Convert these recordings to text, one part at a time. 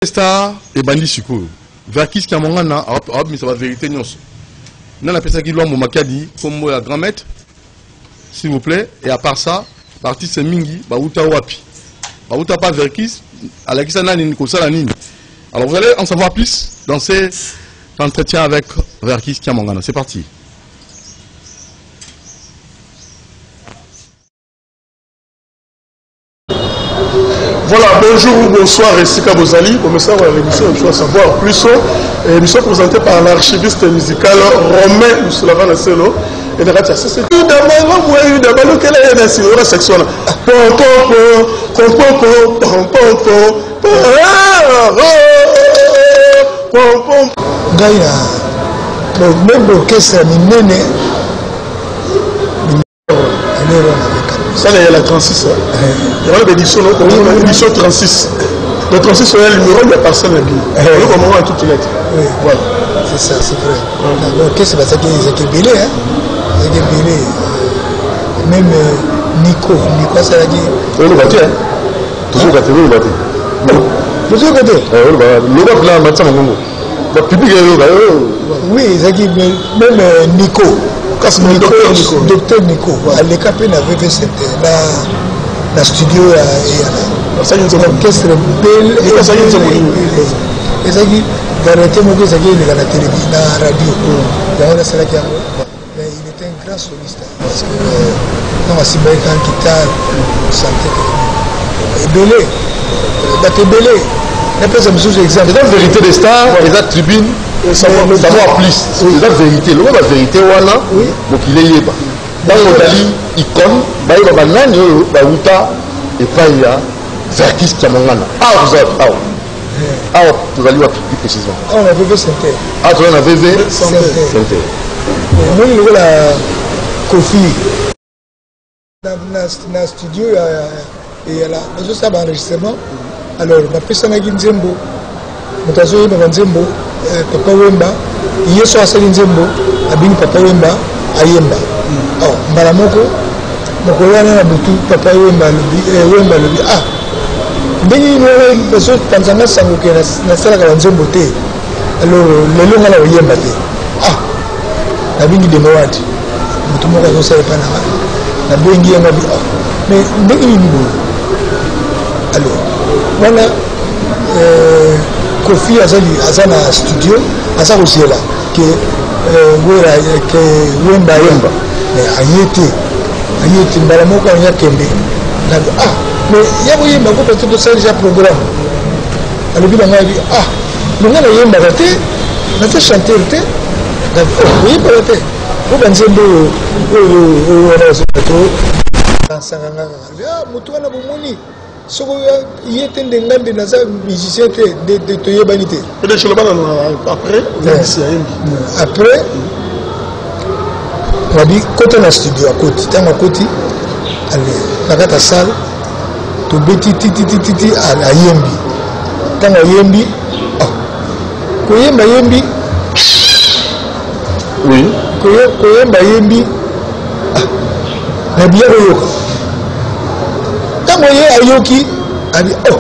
Star et Bandi Suko. Verkis qui a mon gana, mais ça va vérité non. Non, la personne qui l'a mon makadi, comme moi, grand maître, s'il vous plaît. Et à part ça, l'artiste Mingi, Baouta Wapi. Baouta pas Verkis, à la Kisana Niko Salanine. Alors vous allez en savoir plus dans cet entretien avec Verkis qui a mon gana. C'est parti. Voilà, bonjour ou bonsoir, ici Kabozali, commissaire de l'émission Je dois savoir plus. Émission présentée par l'archiviste musical Romain Moussoulavan Nasselo. Et de la c'est tout d'abord, moi, d'abord, quelle est la section là? Gaïa, même l'orchestre Minene, ça, il y a la 36. Il y a l'édition 36. Le 36, c'est le numéro de la personne. On est au moment de toutes les lettres. Voilà. C'est ça, c'est vrai. L'orchestre, c'est qui belé, hein? C'est qui belé. Même Nico, ça a dit. Oui, le bâti, hein? Toujours gâté, oui, le bâti. Toujours gâté? Oui, le bâti, là, maintenant, le public est là. Oui, c'est qui, même Nico. Docteur Nico, à l'EKP n'avait fait cette la studio et l'orchestre belle et ça qui garantait mon que ça qui est la télévision, la radio. Mais il était un grand soliste parce que dans la cyber en guitare, santé belé, batté belé. Après ça me souvient exemple. C'est la vérité des stars, les tribunes. Savoir plus, c'est la vérité. Le la vérité, voilà. Donc il est libre. Dans le Dali, icône, il y a un banane, et pas il y a Verkis qui a mon gana. Ah, vous avez. Ah, vous allez voir plus précisément. Ah, on a VV Santé. Ah, tu as VV Santé. Moi, il y a la Kofi. Dans le studio, il y a la enregistrement. Alors, la personne a dit Nzembo. Mutazo na Nzembo, Papa Wemba, Yeso asali Nzembo, abini Papa Wemba, ayemba. Oh, Malamoko, Mokoyana na butu Papa Wemba lobi. Ah, ndenge ni beso Tanzania sangoke na sala ka Nzembo te. Alors, lelo ngala oyemba te. Ah, abini de mawati. Mutu moko zo sala pa na bengi ya ngabi. Mais ndenge ni mbo. Alors, voilà Kofi Azana studio, Asa aussi là, que Wemba Ayeti, Mbalamoka, on y a Kembe. Ah, mais il y a Wemba, peut-être que c'est déjà programme. Alors, il a dit, ah, nous avons Wemba, on a chanté, oui, peut-être. Vous pensez que vous avez il était un musicien de Toyebanité. Après, après, on a dit côté la studio à côté, dans ma côté, allez, dans la salle, tout petit titi à la Yembi. Dans la Yembi, Koyemba Yembi, oui, Koyemba Yembi, la bière yoka. Moye ayoki abi oh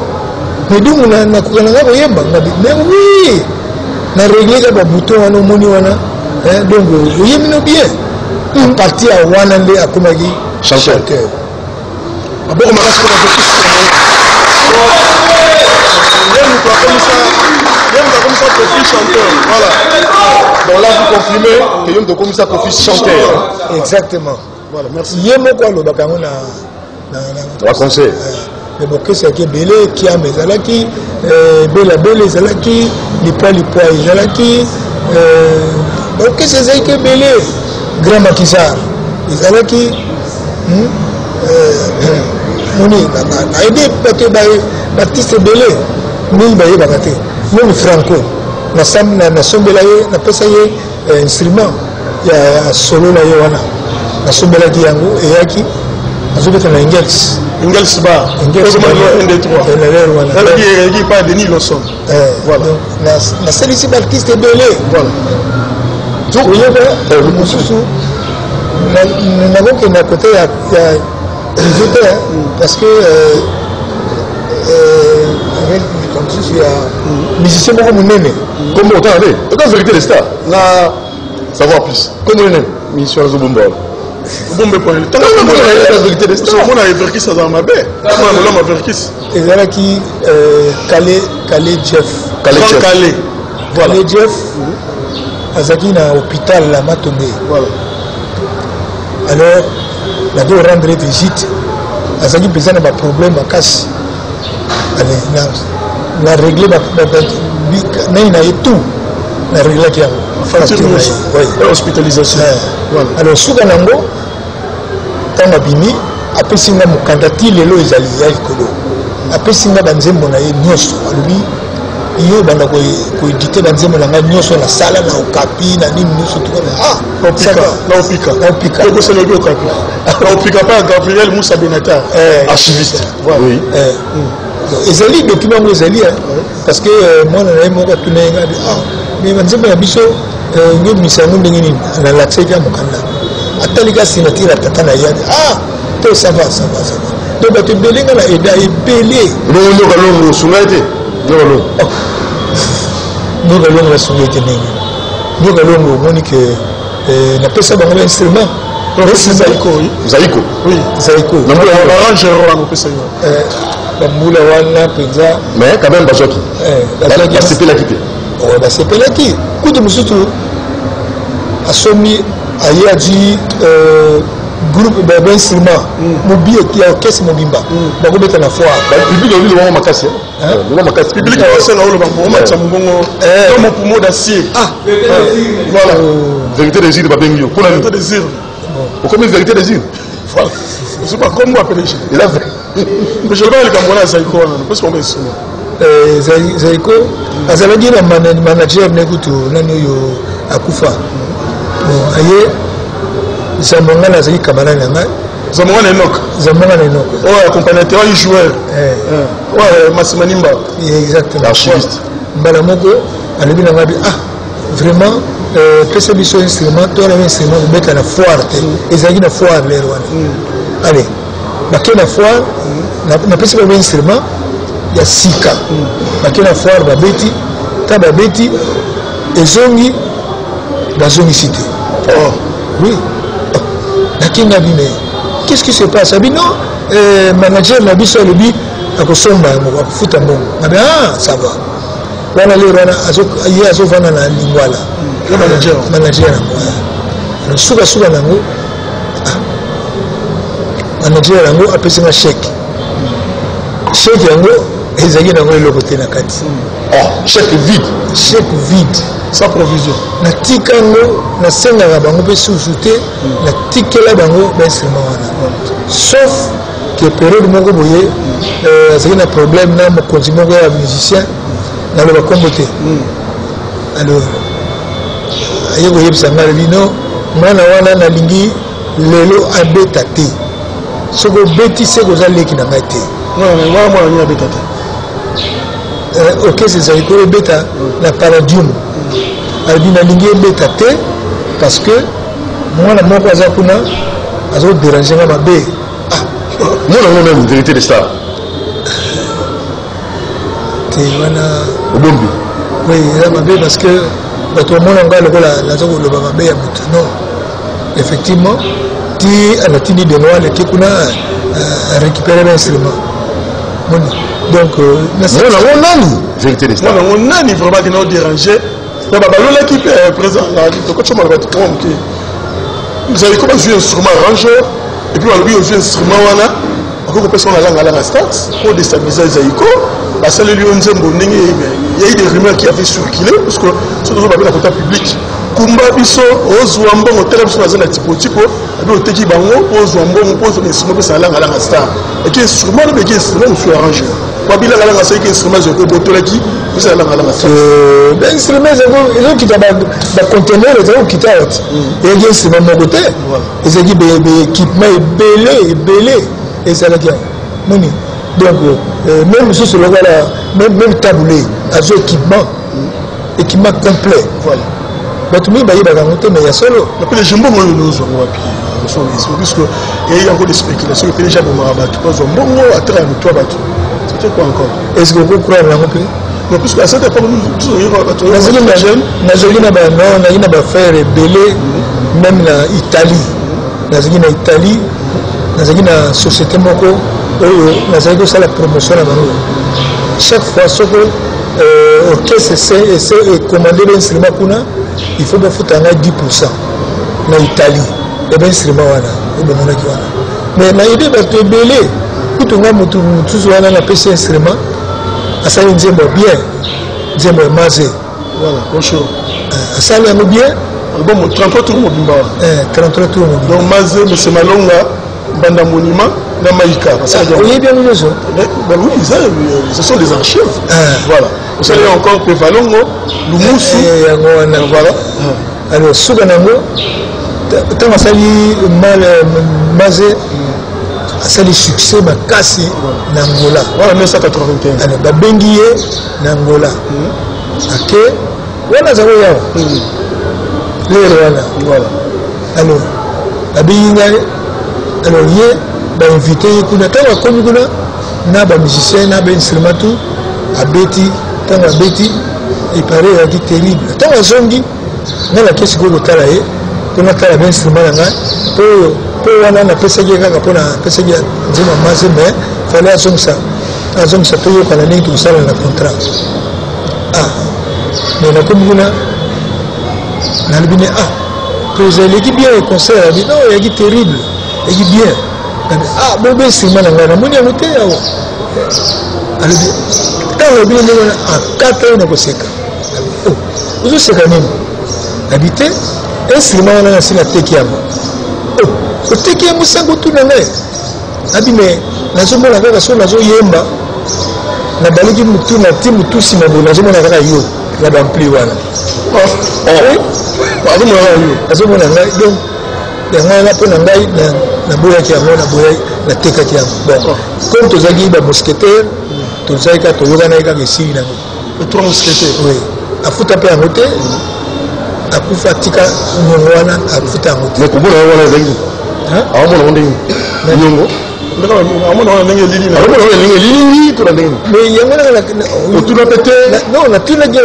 mais donc na kokana na yemba ngabi mais oui na régler ka ba bouton wana moni wana donc yemi no bien en partie à wana nde akomaki chanteur abo ma kasi comme ça Kofi chanteur voilà donc là vous confirmez que yom de comme ça Kofi chanteur exactement voilà merci yemo ko lo bakamo na on va conseiller. Mais bon, c'est qui est belé, qui a mes alaki, belé zalaki, les poids zalaki, ok, c'est ça qui est belé, grand maquisard, les alaki, moni, a aidé Baptiste belé, mille baye bagate, même Franco, na sombelaye, na pesaye instrument, il y a solo la yewana, na sombela di yango, et yaki. Je vais faire Engels bar. Engels bar. Un des trois. Il pas Denis Lawson. Voilà. La seule ici Baptiste est belé. Voilà. Donc, il y a le sous. Nous n'avons qu'un côté, il y a parce que il y a musicien beaucoup monene. Comme autant avec. Et la vérité des stars. Na savoir plus. Comme on est mission de Bomba. Bombe pour le temps. La vérité des stars. On a Everkis dans ma baie. On a Everkis. Et là qui Calais Jeff. Calais. Calais Jeff. Azaki na hôpital la Matomé. Voilà. Alors, la doit rendre visite. Azaki besoin d'un problème à casse. Allez, la régler na tout. La régler qui a hospitalisation. Alors, souga nango, tant abimi, après singa mukandati lelo ezali ya likolo. Après singa banzembo na ye nyonso. Alubi, iyo banda ko éditer banzembo na nga nyonso na sala na okapi na nini nyonso tout comme na opika ko c'est le okapi na opika pas Gabriel Moussa Benatar archiviste oui ezali document ezali parce que moi na mo ka tuna nga mais banzembo ya biso ngi misango ndenge nini na l'accès ya mukanda atalika sinatira tata na ya to ça va donc ba te belinga na eda ebele no kalongo sungaite nous allons la soumettre. Nous allons voir que la personne a un instrument. C'est Zaïko. Oui. Zaïko. On arrange un peu ça. La moula wana penza. Mais quand même bazoki. C'est pas la quitter. Oh, bah c'est pas la quitter. Coup de monsieur tout. Asomi ayadi groupe d'instruments. Mobile qui a orchestre mobimba. Ba ko mettre la foire. Public on dit le makasi. Le makasi public a c'est là le bango matcha mbongo. Comme poumon d'acier. Voilà. Vérité des îles babengio. Pour la vérité des îles. Comment vérité des îles? Voilà. Je sais pas comment appeler ça. Il a mais je vais aller Cameroun Zaïko parce qu'on met ça. Zaïko azalaki na manager nekutu nani yo akufa. Bon, aye Zamanga nazaki camarade na ngai. Zamanga Enoch. Oh, accompagnateur et joueur. Ouais, Massimanimba. Exactement. Archiviste. Mbala moko alobi na ngai vraiment pesa biso instrument to na instrument de mettre na foire ezaki na foire lero wana. Allez, bakena na foire na pesa ba instrument ya sika. Bakena na foire babeti, ta babeti ezongi bazongi cité. Oh, oui. Qu'est-ce qui se passe? Non, manager n'a pas le but à consommer, à foutre un bon. Ça va. Voilà les rana, il y a Zovana na Lingwala. Le manager. Alors, souga nango. Manager nango a payé un chèque. Chèque yango, ils ont nango le côté na kati. Oh, chèque vide. Chèque vide. Sans provision. Na tikango na senga ga bango pe sous-souté na tikela bango d'instrument wana. Sauf que période moko boye c'est un problème na mo continuer ya musicien na le comboté. Alors ayo boye bisanga lino mwana wana na lingi lelo abeta te. Soko beti seko za leki na ngate. Non, moi ni abeta te. OK, c'est ça ko beta na Palladium. Albina lingi beta te parce que moi la moko aza kuna azo déranger ma bé. Moi on a même vérité des stars. Te wana Obombi. Oui, là ma bé parce que bato mona ngalo la zoko lo ba bé ya mutu. Non. Effectivement, ti ala tini de noa le kuna récupérer l'instrument. Donc on a vérité des stars. On a vraiment qui nous déranger. L'équipe est présente là, vous avez comme jouer un instrument arrangeur et puis on a joué un instrument on a personne à la start pour déstabiliser Zaïko. La salle lui on il y a eu des rumeurs qui avaient circulé parce que c'est toujours pas bien dans le public. Kumba biso ozwambo hotel biso na tipo et puis oteki bango ozwambo pose instrument ça la star et qui instrument le qui instrument sur arrangeur. Kwa bila la c'est qui instrument je peux botolaki vous allez la star. L'instrument ils ont qui ba conteneur ils ont qui ta haute. Et il y a instrument de côté. Ils ont dit équipement belé et ça là qui moni. Donc même si c'est le voilà même taboulé avec équipement complet. Voilà. Mais tout le monde va monter, mais il y a solo. Après les jambons, on les ose, parce qu'il y a encore des spéculations. Il y a déjà des marabout. Parce que bon, à travers toi, C'était quoi encore? Est-ce que vous croyez là non plus? Non, puisque à cette époque, nous nazali na bafrère ebele même na Italie. Nazali na Italie, nazali na société moko oyo nazali kosala promotion na bango. Chaque fois soko orchestre essaie commander l'instrument kuna, il faut bafuta nga 10% na Italie. Et bien instrument wana, obomonaki wana. Mais na idée bato ebele, kutunga mutu wana na pesi instrument, asali nzembo bien, nzembo emaze. Voilà, bonjour. Asali yango bien. Bon, 33 tours mobimba. 33 tours mobimba. Donc Mazé, M. Malonga, Banda Monument, Namaïka. Vous avez bien vu ça? Oui, ce sont des archives. Voilà. Vous savez encore que Valongo, Lumoussou. Voilà. Alors, Souganango, tant que ça Mazé, ça a succès, ma casse Nangola. Voilà, 1981. Alors, Babengiye, Nangola. Ok. Voilà, ça va y avoir. Voilà. Alors, alors, il y a invité, il y a des musiciens, il y a des instruments, il il paraît qu'il est terrible. Tant que zongi, il y a la question de travailler, pour nous faire un instrument, pour nous faire un instrument, mais il fallait un zong ça. Un zong ça, tout le monde tout ça dans le contrat. Ah, mais la commune, vous avez dit bien le concert, il dit non, il est terrible, il dit bien. Ah, bon, c'est mal, on a monté à l'hôtel. Elle dit, quand on a bien à 4 ans, on a posé. Oh, vous avez quand même habité, instrument, on a la tekiam. Oh, le tekiam, c'est un peu tout le monde. Elle dit, mais, la zone, la zone, yemba, la balade, tout, la team, tout, si ma bonne, la zone, la yo, la d'ampli, voilà. Donc, il y a na boya ki yango na boya na teka ki yango bon comme tozaki ba mousquetaire tozaki ka toyokana kaka esili nango les 3 mousquetaires oui afuta mpe yango te akufa atika nyongo wana afuta yango te mais komona wana ezalaki awomona ngo ndenge nyongo amona wana ndenge elili na amona wana ndenge elili tona ndenge mais yango otuna pe te non natunaki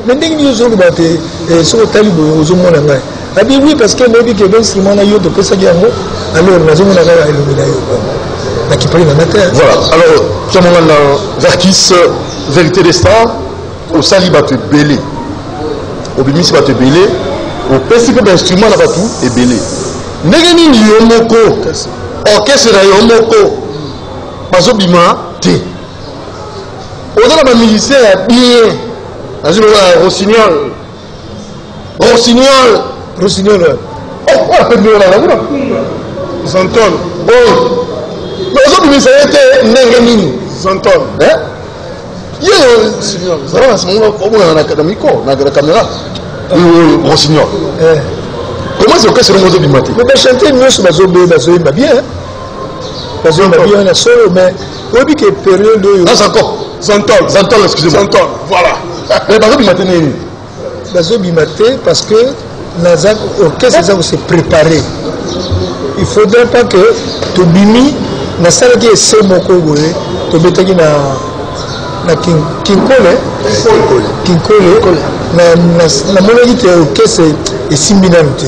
mais ndenge nini ozoloba te soki otali boye ozomona ngai abi oui parce que nayebi ke instrument na yo topesaki yango alors nazomona kaka elongi na yo nakipaki na te. Voilà, alors tomona na Verkis vérité des stars osali bato ebele obimisi bato ebele opesi mpe bainstrument na bato ebele ndenge nini yo moko orchestre na yo moko bazobima te oza na bamusicien ya bien nazoloba Rossignol. Oh, appelle nous là. Zanton. Oh. Mais aujourd'hui, vous savez que Nengenini. Zanton. Hein? Yo, Rossignol. Ça va, c'est mon académico, la caméra. Rossignol. Comment c'est que c'est le mot du matin? Mais chanter mieux sur ma zone, bien. Parce qu'on a bien la seule, mais au bout de période. Non, c'est encore. Zanton, excusez-moi. Zanton, voilà. Mais par exemple, du matin, parce que Nazak, orchestre, ça se préparer. Il ne faudrait pas que tu bimi, na salle qui est ce moko goye, tu mettez na Kinkole, na monnaie qui est orchestre et simbinante.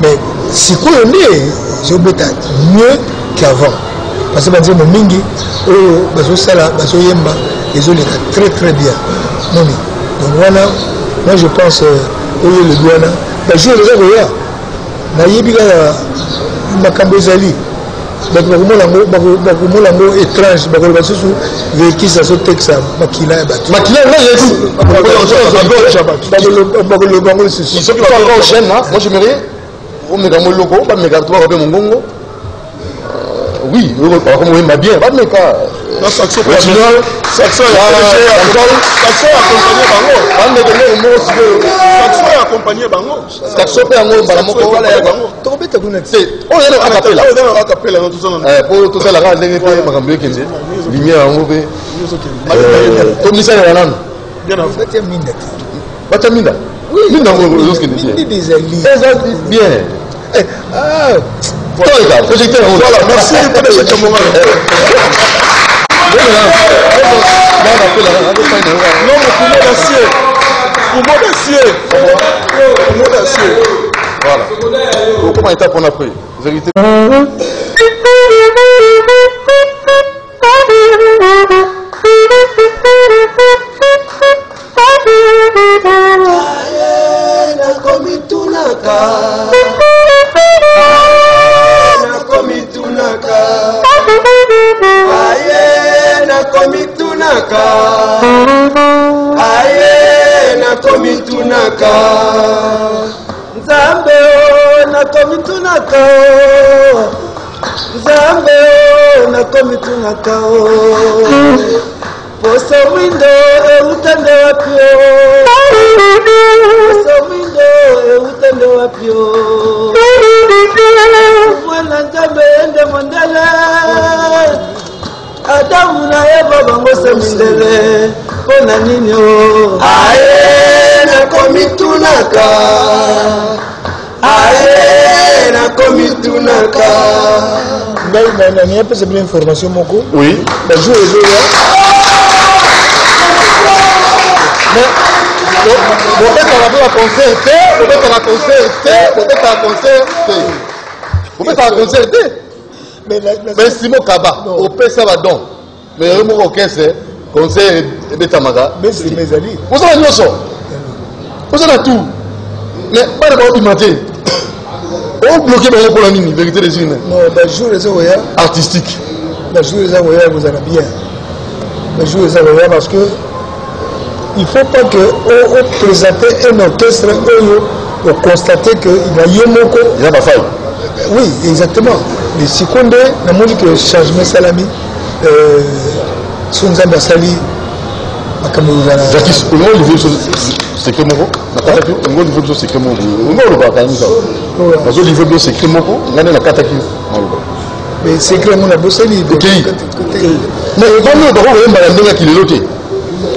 Mais si quoi on est, je vais mieux qu'avant. Parce que dans le mingi, bazo sala, bazo yemba, ils ont très très bien. Non, donc voilà, moi je pense que le douane. Je suis déjà là. Je suis là. Je suis là. bakumolango étrange bakolobasusu vekisa sotekisa makila ya bato bakolobango lisusu soki encore chaîne moi j'aimerais omeka moloko bameka to bakope mongongo oui bakomoyemba bien bameka saxo accompagné bango saxo pe yango bala moko wala ya bango tokobeta kuna te oyo acapella po to sala ka ndenge pe makambo ekende lumière yango pe to misala ya nano bata minda minda ngo lorsque bien projecteur voilà merci pour ce moment Voilà. Comment est-ce qu'on a pris? Vérité. Posa window utande wapyo. Posa window utande wapyo. Mwana nzambe ende mondele. Adamu na Eva bangose mindele. Pona nini o? Aye na komitunaka. Aye na komitunaka. Il y a pas de information, Moko. Oui. Mais je vais peut-être on va concerter, peut-être on va concerter. Mais Simon Kaba, au P ça va donc. Mais le mot orchestre, conseil et Betamaga. Mais c'est mes alliés. Vous avez dit ça. Vous avez tout. Mais pas de augmenter. On bloque pour la mine, vérité des unes. Non, ben jour les Aouya. Artistique. Ben jour les Aouya, vous allez bien. Ben jour les Aouya parce que il ne faut pas que on présente un orchestre où on constate qu'il y a Yemoko. Il n'y a pas faille. Oui, exactement. Mais si on dit que changement salami, Sunza Basali, Jacques, on va lui dire c'est que mon on va lui dire c'est que mon on va le voir quand même ça. On va lui dire c'est que mon on a la cataki. Mais c'est que mon abosali. OK. Mais quand nous devons voir un ndenge qui loté.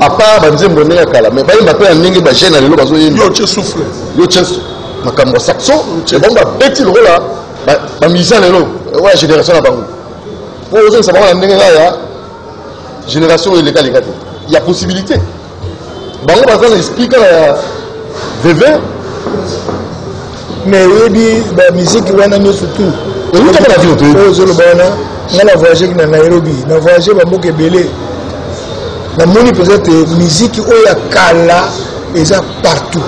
À part banze mboneka kala, mais ba yimba pe ndenge ba jeune lelo bazo yimba. Yo tche souffle. Yo tche makambo saxo, c'est bon ba beti le là. Ba musicien lelo, ouais génération na bango. Pour oser savoir ndenge ya génération illégal les gars. Il y a possibilité. Bango bazana explique la VV. Mais oui, la musique wana nous surtout. Et vous avez la vie autour. On a voyagé dans Nairobi, on a voyagé dans Mokebele. La moni peut-être musique oya kala eza partout.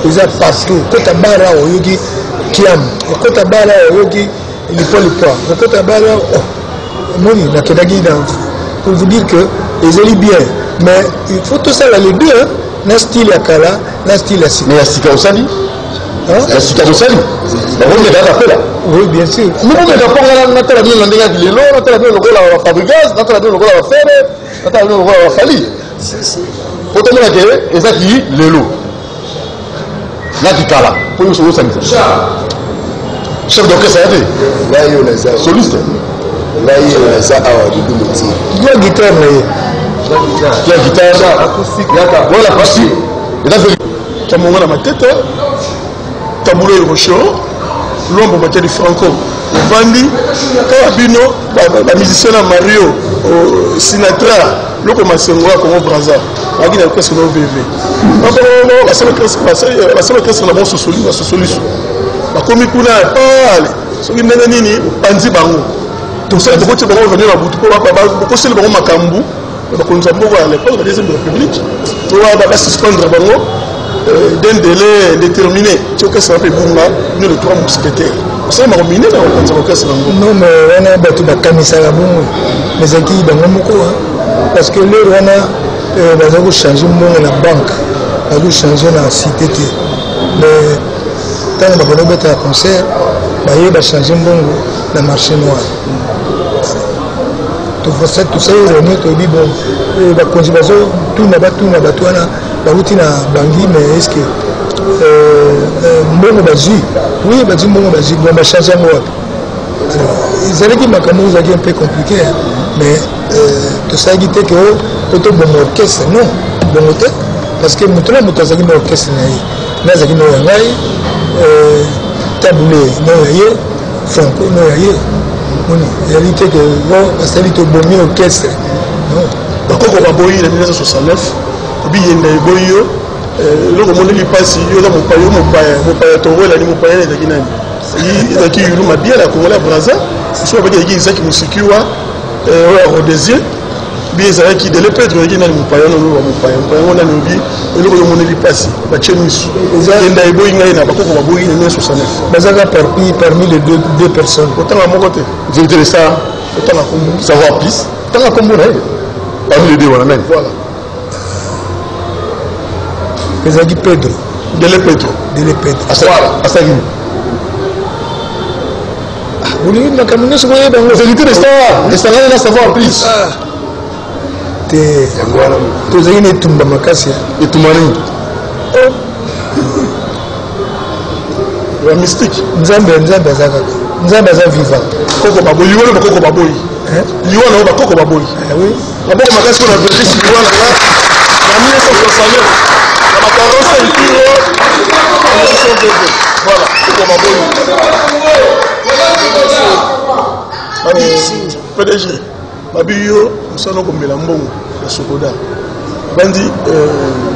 Eza partout. Kota bara oyogi kiam, kota bara oyogi il faut le poids. Kota bara moni na kedagi dans pour vous dire que les élus bien, mais il faut tout ça les deux, hein, dans style à Kala, dans style à Sika. Mais il y a Sika Osali. La Sika Osali. Oui, bien sûr. Nous on est d'accord là, on a la bien l'endroit de l'élo, on a la bien le rôle à Fabrigas, on a la bien le rôle à faire, on a la bien le rôle à Fali. Autant que et ça qui l'élo. Là qui Kala, pour nous sauver ça. Chef d'orchestre ça a été. Là il y a les soliste. Là il y a les qui a guitare là. Qui a guitare acoustique. Voilà acoustique. Et là c'est mon ma tête. Taboulé Rocho, l'ombre matière du Franco. Vandi, Carabino, la musicienne Mario, Sinatra, le commencé à comme Braza. La guide qu'est-ce qu'on veut. La seule question, la seule question la bonne solution. La comique on a pas, ce qui n'est ni Panzi Bango. Donc ça, beaucoup de gens vont venir à bout pour beaucoup de gens Makambu, beaucoup de gens vont à l'époque de la deuxième république. Pour va suspendre Bango. D'un délai déterminé, tu vois que ça fait Bunga, nous les trois mousquetaires. Ça m'a ruiné dans le orchestre. Non, mais on a battu la camisa là, mais c'est qui dans mon coin. Parce que là, on a changé la banque, on a changé la cité. Mais quand on a fait un concert, on a changé le marché noir. Tout ça, on a dit bon, la conservation, tout n'a pas tout, la routine à Bangui, mais est-ce que Mbongo Bazi, oui, Bazi Mbongo Bazi, on va changer un mot. Ils avaient dit que Makamou est un peu compliqué, mais tout ça a dit que peut-être bon orchestre, non, bon orchestre, parce que maintenant, nous avons un orchestre, nous avons un orchestre, taboulé, Franco, Il y a dit que ça dit bomber orchestre. Non. Bakoko baboyi en 1969. Obi yenda boyo. Le monde li passe yo za mopayo toro la ni mopayo ezaki nani. Ezaki yulu mabia la Congola Brazza. So ba ki ezaki musikiwa Rhodésien. Bi ezaki de l'épètre ezaki nani mopayo no mopayo. Mopayo na nobi le monde li passe. Ba chemis. Yenda boyi ngai na bakoko baboyi en 1969. Bazaka parmi les deux personnes. Autant à mon côté. Vous avez ça, Autant à Kombo. savoir plus. Tant à Kombo, parmi les deux, voilà. Ezaki Pedro. De l'épètre. Asagini. Vous voulez dire que nous sommes dans Vous avez des stars. Les stars, il a savoir plus. Vous avez une tumba makasi. Et tout le monde. La mystique. Nzambe azaka. Nzambe aza vivant. Koko baboyi, liwana bakoko baboyi. Liwana bakoko baboyi. Oui. Baboko makasi on a vérifié si liwana là. En 1969. La macarons c'est pire. Voilà, koko baboyi. PDG. Babiyo, musano kombela mbongo ya Sokoda. Bandi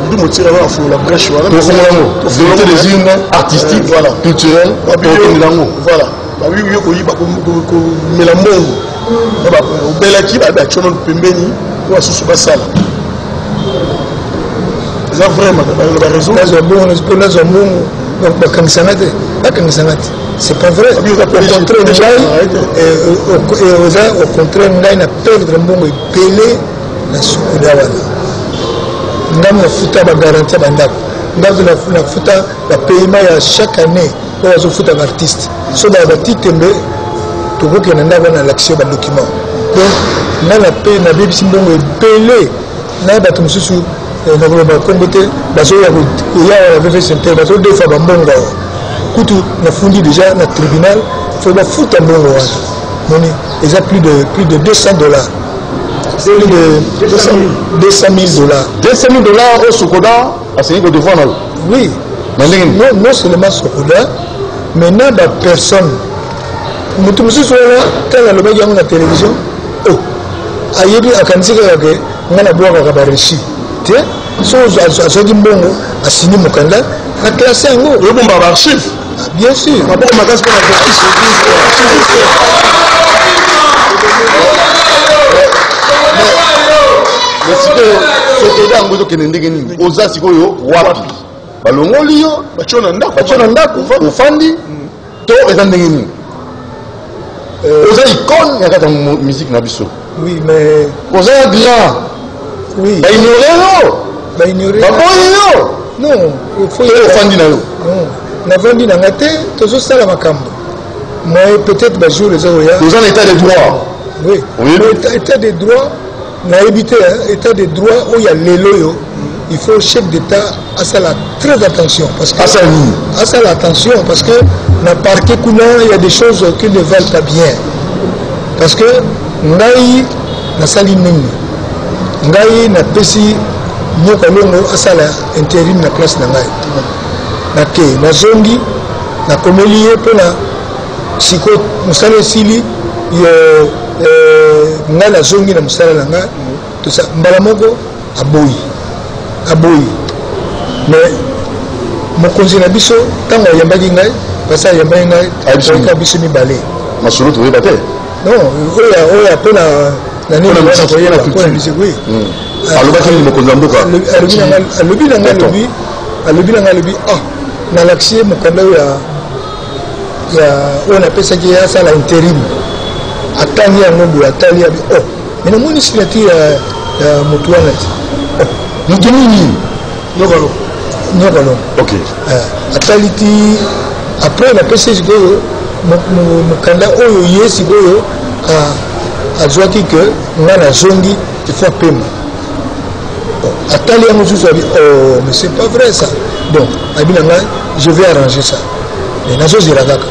du motira va fou la brèche voilà. Développer des hymnes artistiques, voilà, culturels, voilà. Babi yo ko yiba ko melambongo. Ba obelaki ba chono pembeni ko susu basala. Ça vraiment la raison. C'est pas vrai. Au contraire, on a perdre mbongo epelé na Sokoda wana. Ndam na futa ba garantie bandako. Ndam na futa ba paiement ya chaque année pour les futa artistes. So da ba titembe to ko ke ndaba na l'action ba document. Donc na la paie na bibisi mbongo epelé na ba tumususu na ba kombote ba so ya ko ya ba fait sentir ba so deux fois ba mbongo. Kutu na fundi déjà na tribunal faut ba futa mbongo wana. Moni, ils ont plus de $200. Plus de $200 au Sokoda, à ce niveau de voir. Oui. Non seulement Sokoda, mais non la personne. Nous tous ceux quand on le voit la télévision, oh, ayebi akansika yake ngana boka kabarishi. Tiens, so azodi mbongo asini mukanda na classe yango. Yo bomba archive. Bien sûr. Rapport makas pour la justice. Mais si que Sokoda ngoto kenendeke nini oza sikoyo wapi balongoli yo bachona ndako ofandi to eza ndenge nini oza icône ya kata musique na biso. Oui, mais oza grand. Oui. Ba ignorer yo non il faut ofandi na yo non na vandi na ngate tozo sala makambo mais peut-être ba jour les oya oza na état de droit. Oui, état de droit na évité état de droit où il y a l'éloyo. Il faut le chef d'État à ça très attention parce que à ça attention parce que na parquet il y a des choses qui ne valent pas bien parce que ngai na sali nini ngai na pesi nyoka longo asala intérim na place na ngai na ke na zongi na komelier pour na siko musale sili nga na zongi na musala na nga tout ça mbala moko aboyi mais mokonzi na biso ntango ayambaki ngai basi ayambaki ngai ayika biso mibale masolo toyeba te non oyo apona na nini wana koyeba mpona musique oui alobaki nini mokonzi ya mboka alobi na ngai alobi nalakisi ye mokanda oyo oyo napesaki asala intérim atali yango boye atali yabi mais namoni signature ya motu wana ti motu nini nyokolo ok atali ti après napesi sikoyo mokanda oyo ye sikoyo azwaki ke nga nazongi ifo apema atali yango susu abi mais c'est pas vrai ça donc abi na ngai je vais arranger ça mais nazozela kaka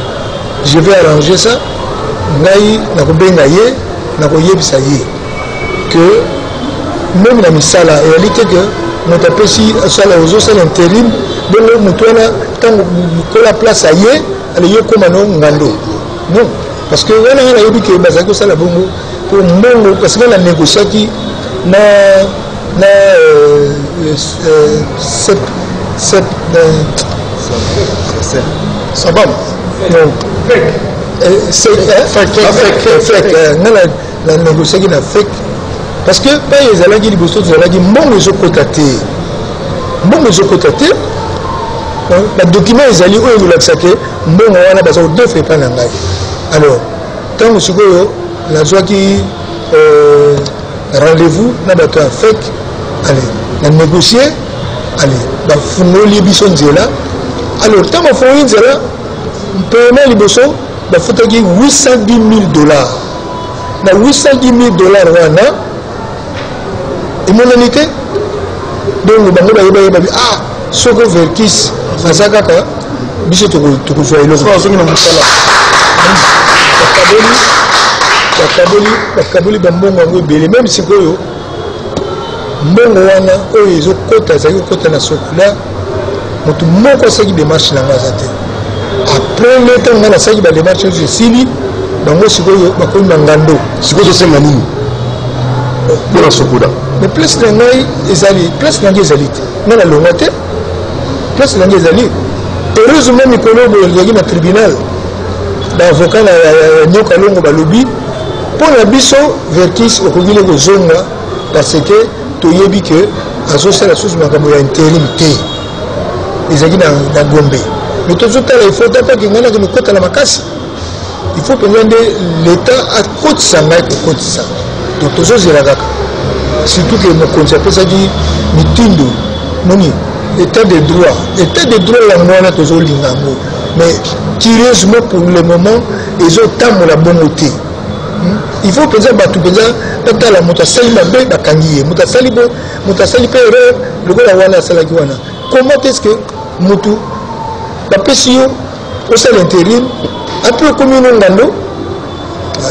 je vais arranger ça ngai nakobenga ye nakoyebisa ye que même na misala eyali te ke moto apesi asala ozosala intérim bongo moto wana ntango kola place aye ale ye koma no ngando non parce que wana wana yebi ke bazaki kosala bongo pour mbongo parce que na négociaki na sabam non fake na négociaki na fake parce que pas ezalaki liboso tozalaki mbongo ezokota te mbongo ezokota te badocument ezali oyo kolakisaka mbongo wana baza kodefa epai na ngai alors ntango sikoyo nazwaki rendez-vous na bato ya fake ale na négocier ale bafungoli biso nzela alors ntango bafungoli nzela mpena liboso bafutaki $810,000 na $810,000 wana emonani te donc bango bayeba bi soko verkis aza kaka biso tokozwa eloko bakaboli bambongo yango ebele même sikoyo mbongo wana oyo ezokota ezali kokota na sokola moto moko asaki démarche na nga aza te après le temps nga nasaki badémarche oyo esili bango sikoyo bakomi na ngando sikoyo tosenga nini mpona sokola mais place na ngai ezali place na ngai ezali te nga nalongwa te place na ngai ezali heureusement mikolo boyo ezalaki na tribunal baavocat na nyoka longo balobi mpo na biso verkis okokile kozonga parce que toyebi ke azosala susu makambo ya intérim te ezalaki na gombe mais tozotala il faut tapaki ngai naki mikota na makasi il faut mpenza nde l'état akotisa ngai kokotisa donc tozozela kaka surtout que mokonzi apesaki mitindo moni état de droit yango wana tozolinga yango mais curieusement pour le moment ezotambola bongo te il faut mpenza bato mpenza batala moto asali mabe bakangi ye moto asali mpe erreur lokola wana asalaki wana comment est ce que motu bapesi yo osala intérim apres okomi no ngando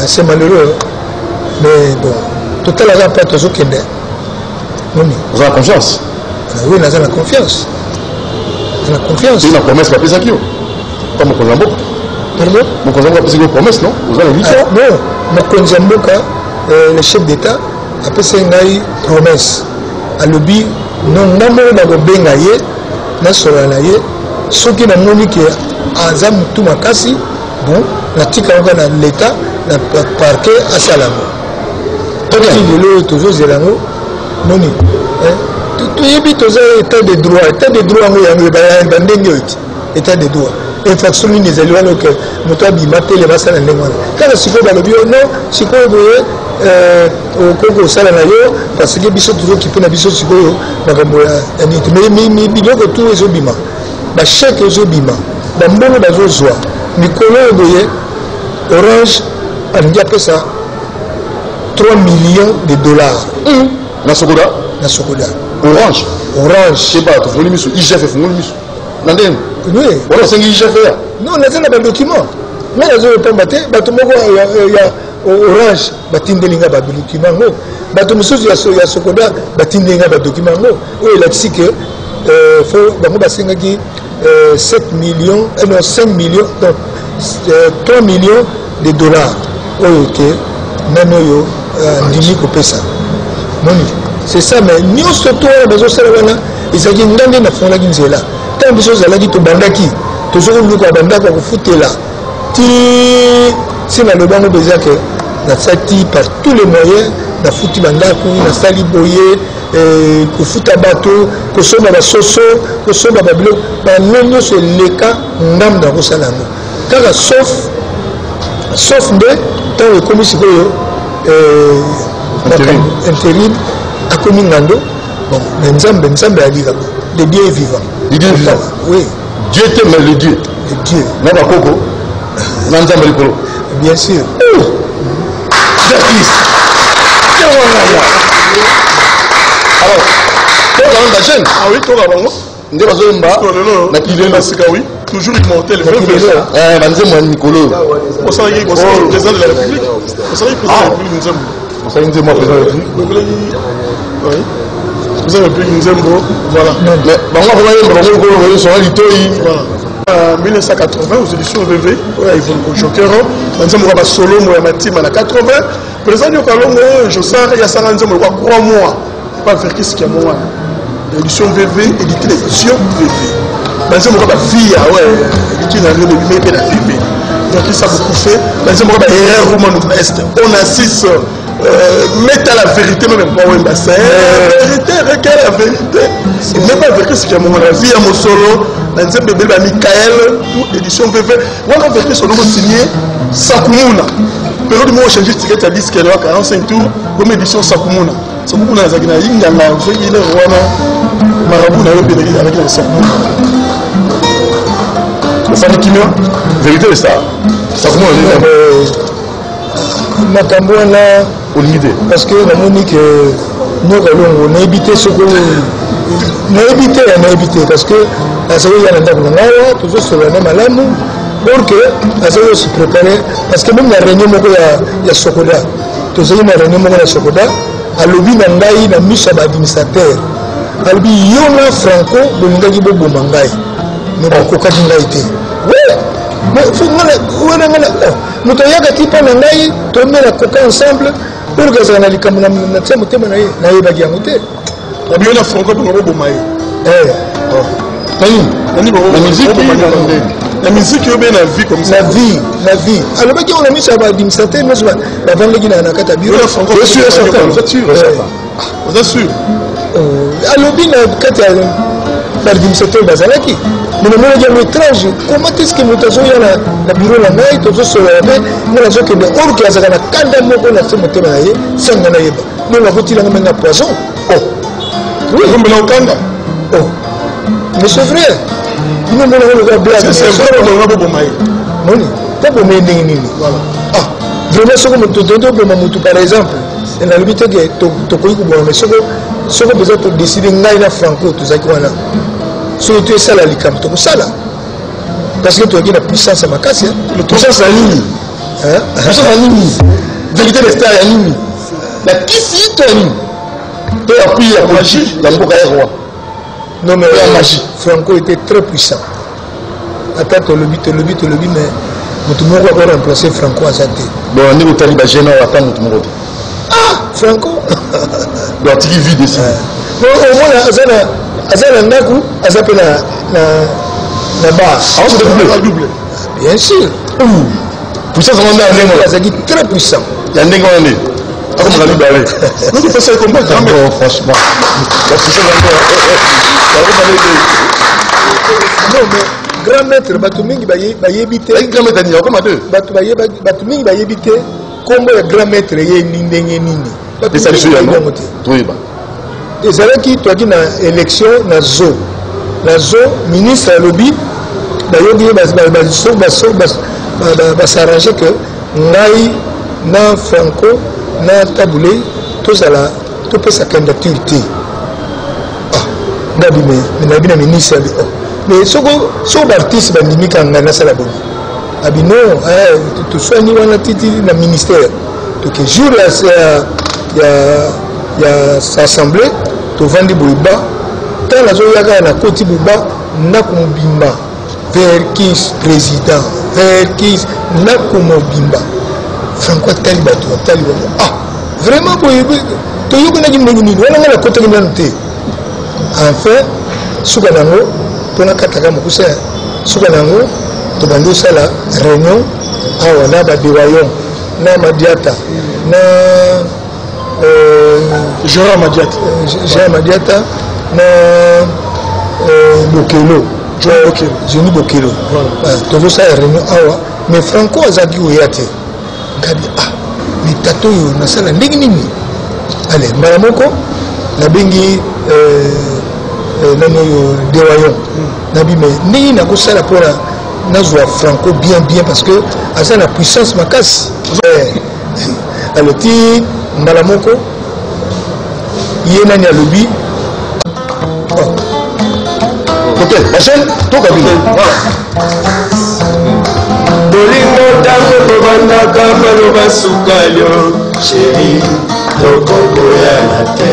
c'est malheureux mais bon totalaka mpa tozokende noni oza na confiance oui naza na confiance na promesse bapesaki yo pa mokonzi ya mboka pardon mokonzi ya mboka apesaki yo promesse non oza na victoire non mokonzi ya mboka le chef d'état apesaki ngai promesse alobi non nga moko nakobenga ye nasola na ye soki namoni ke aza motu makasi bon natika yango na l'état na parquet asalango lelo oyo tozozela yango moni toyebi toza état de droit yango yango bayamba ndenge oyo ti état de droit infraction nini ezali wana oke moto abima telema asala ndenge wana kaka sikoyo balobi yo non sikoyo boye okoki kosala na yo parce que biso tozokipe na biso sikoyo makambo ya niti mais biloko tu ezobima bacheke ezobima bambongo bazozwa mikolo oyo boye orange alingi apesa $3 millions na sokoda orange seba tofungoli miso igf efungoli miso na ndenge wana osengi igf ya non naza na badocument nga nazopamba te bato moko ya orange batindeli nga badocument yango bato mosusu ya sokoda batindeli nga badocument yango oyo elakisi ke bango basengaki 7 millions non 5 millions non 3 millions de dollars oyo ke nani oyo ndimi kopesa moni c'est ça mais nyonso to wana bazosala wana ezalaki nga nde nafungolaki nzela ntango biso ozalaki tobandaki tozokoluka bandako ya kofutela ti si nalobango mpenza ke nasati par tous les moyens nafuti bandako nasali boye kofuta bato kosomba basoso kosomba babiloko bano nyonso eleka ndambo na kosala yango kaka sauf nde ntango ekomi sikoyo intérim akomi ngando bon mais nzambe alika de Dieu est vivant oui Dieu te mais le Dieu na bakoko na nzambe likolo bien sûr alors toka na chaîne oui toka bango nde bazoyemba na kilelo sika oui toujours immortel banzembo ya mikolo osalaki président de la république osalaki président de la république nzembo osali nzembo ya président de la république oui président de la république nzembo voilà mais bango akomayemba bango likolo bayosonga litoyi voilà En 1980, aux éditions VV, au Joker, on a solo, on team à 80. Président Yokalongo, Josar, il y a 3 mois. Pas faire qu'est-ce qu'il y a moi. Édition VV, édité l'édition VV. Dans ce moment, vie, édité dans le VV, la VV. Donc, ça a beaucoup fait. Dans ce moment, erreur roman est. On assiste. Mettre à la vérité, même pas un bassin. La vérité, requiert la vérité. Il n'est pas vérité, c'est qu'il y a mon vie à mon solo. Dans un bébé, Michael, édition VV. On a vérité sur le mot signé Sakumuna. Période où on change de ticket à 10 kg, 45 tours, comme édition Sakumuna. Sakumuna, c'est qu'il y a une gamme, c'est qu'il y a un marabout avec les Sakumuna. C'est ça qui m'a vérité, c'est ça. Sakumuna, makambo wana parce que namoni que nyokalongo naebite soko naebite parce que azayi ya ndako ngawa tozosolola na malamu pour que azayi se préparer parce que même na réunion moko ya sokoda tozali na réunion moko ya sokoda alobi na ngai na miso ba administrateur alobi yo na Franco bolingaki boboma ngai mais bakokaki ngai te mais il faut que nous ayons la coca ensemble pour que ça n'aille comme la musique est bien la vie comme ça. La vie. Alors, on a mis ça à l'administrateur, nous avons dit qu'il y a un cas de bureau. Vous êtes sûr, vous êtes sûr. Vous êtes sûr. Alors, il y a un cas de l'administrateur Bazalaki. Mais nous avons étrange. Comment est-ce que nous avons le bureau là, nous avons sur la main, nous avons que nous avons que nous avons quand même on a fait monter là, sans nous n'ayez pas. Nous avons tiré un poison. Oh. Oui. Comme le Kanda. Oh. Mais c'est vrai. Nous avons le blague. C'est vrai que nous avons bombaye. Non, pas bombaye ni. Voilà. Ah. Vraiment ce que nous devons faire par exemple. Et la limite que tu connais que bon, mais ce que besoin de décider ngaina Franco tout ça quoi là. Si tu es ça là, tu es ça là. Parce que tu as la puissance à ma casse. La puissance à Nini. La puissance à Nini. Vérité des stars à Nini. La qui si tu as Nini. Tu as appuyé la magie dans le roi. Non mais la magie. Franco était très puissant. Attends, tu le but, mais tout le monde va remplacer Franco à sa tête. Bon, on est au Taliban gênant, on attend tout le monde. Ah, Franco. Donc, tu vis ici. Bon, au moins, Azana Naku, Azapé la barre. Ah, c'est double. Bien sûr. Puissance, on a un Azagi très puissant. Il y a un nègre en est. Ah, comme on a dit, barré. Non, tu fais ça comme ça, franchement. La puissance non, mais grand maître, Batumingi va y éviter. Grand maître, il y a comme à deux. Batumingi va y éviter. Comme le grand maître est Nini. Et ça, je oui, et c'est là qui tu as dit dans l'élection na zo ministre lobby va s'arranger que ngai na Franco na Taboulé tous à la tout peut sa candidature nabi mais ministre mais so artiste bandimi kanga na sala bon abino tu soigner wana titi na ministère donc jour il y a s'assemblée to vandi boiba tant la zoyaka na koti boiba na kumbimba vers qui président vers qui na kumobimba Franco taliba ah vraiment boiba to yuko na gimngi wana ngala kota ngante enfin suka nango pona kataka mokusa suka nango to bando sala réunion awa na ba biwayon na madiata na Jean Madiata na Bokelo Jean Bokelo tout ça est réunion awa mais Franco azaki oyate ngadi mais tato yo na sala ndenge nini allez maramoko na bengi nano yo dewayon nabi mais ndenge na ko sala pona nazwa Franco bien parce que asa na puissance makasi alors ti Malamoko, Yenani Alobi. Ok, la chaîne, tout cabinet. Voilà. Bolingo tango tobanda kamalo basukayo, chéri, tokoko ya na te.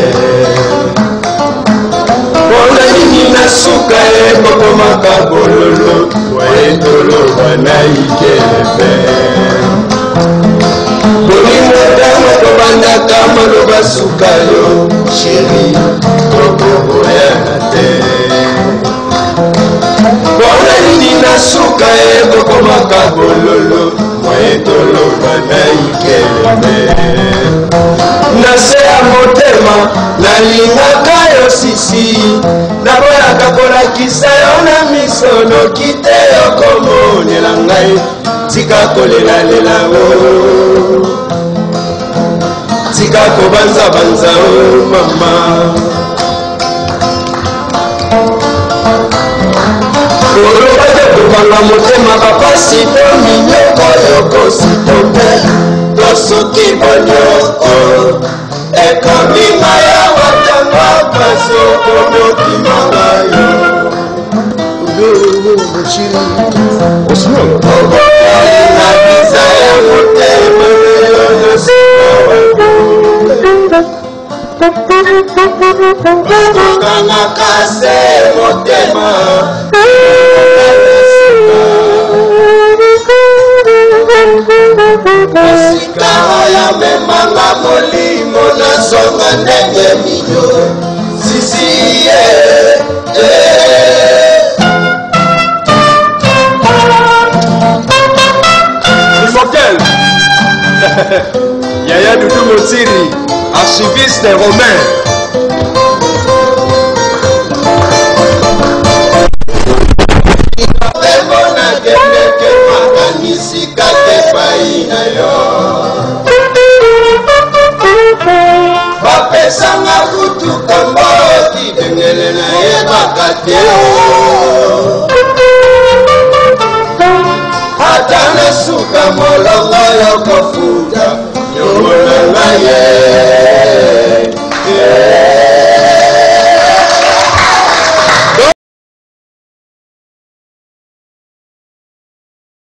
Bona nini na suka ekokoma bololo waetoloba na ikelebe bolingo ntango tobandaka maloba suka yo sheri tokoboyana te mpona nini na suka ekokomaka bololo waetoloba na ikelebe nase ya motema nalingaka yo sisi naboyaka kolakisa yo na miso noki te yokomonela ngai tika kolelalela o tika kobanzabanza o mama koloba te kobanga motema bapasi to minyoko yokosi tope tosuki bonyoko ekomima ya watanga paso komokimangayo obokali na biza ya motema okangaka se motema osika oyo memanga molimo nazonga ndenge minyo sisi Immortel Yaya Doudou Motiri, archiviste romain. Bapesanga kutuka mboti bengele na yebaka te ata na suka molongo yokofuta yomona na ye